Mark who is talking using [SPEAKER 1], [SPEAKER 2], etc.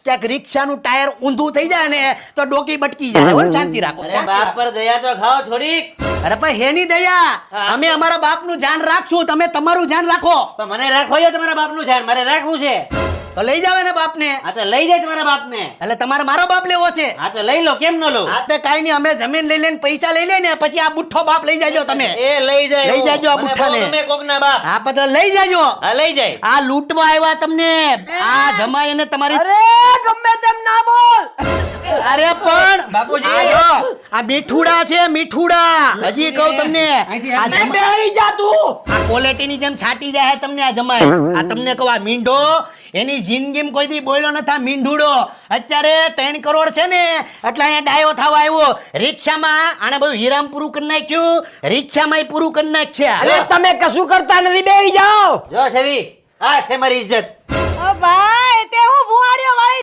[SPEAKER 1] ક્યાંક રિક્ષાનું ટાયર ઊંધું થઈ જાય ને તો ડોકી બટકી જાય. હો, શાંતિ રાખો.
[SPEAKER 2] અરે બાપ પર દયા તો ખાઓ થોડીક.
[SPEAKER 1] અરે પણ હેની દયા, અમે અમારા બાપનું ધ્યાન રાખશું, તમે તમારું ધ્યાન રાખો.
[SPEAKER 2] પણ મને રાખો છે તમારા બાપનું ધ્યાન, મારે રાખવું છે.
[SPEAKER 1] તો લઈ જાવ ને બાપને.
[SPEAKER 2] આ તો લઈ જાય તમારા બાપને.
[SPEAKER 1] એટલે તમારે મારો બાપ લેવો છે?
[SPEAKER 2] આ તો લઈ લો, કેમ ન લો?
[SPEAKER 1] આ તો કાઈ નહીં, અમે જમીન લઈ લઈને પૈસા લઈ લઈને પછી આ બુઠ્ઠો બાપ લઈ જાજો તમે.
[SPEAKER 2] એ લઈ જાય,
[SPEAKER 1] લઈ જાજો આ બુઠ્ઠાને.
[SPEAKER 2] તમે કોકના બાપ.
[SPEAKER 1] આ પછી લઈ જાજો.
[SPEAKER 2] આ લઈ જાય.
[SPEAKER 1] આ લૂંટવા આવ્યા તમને. આ જમાઈ અને તમારી.
[SPEAKER 3] અરે ગમે તેમ ના બોલ.
[SPEAKER 1] અરે પણ
[SPEAKER 2] બાપુજી.
[SPEAKER 1] આ જો, આ મીઠુડા છે, મીઠુડા. હજી કહું તમને, આ જમા-
[SPEAKER 3] બેહી જા તું.
[SPEAKER 1] આ ક્વોલિટીની જેમ છાટી જાય તમને આ જમાઈ. આ તમને કહું, આ મીંઢો એની જિંદગીમાં કોઈ દી બોલ્યો નથી. મીંઢુડો અત્યારે 3 કરોડ છે ને એટલે અહીંયા ડાયો થવા આવ્યો. રિક્ષામાં આને બધું હીરામ પૂરું કરી નાખ્યું, રિક્ષામાં પૂરું કરી નાખ્યા.
[SPEAKER 3] અરે તમે કશું કરતા નથી, બેહી જાઓ.
[SPEAKER 2] જો છવી, આ છે મારી ઇજ્જત.
[SPEAKER 4] ઓ ભાઈ તે હું ભુવાડીઓ વાળી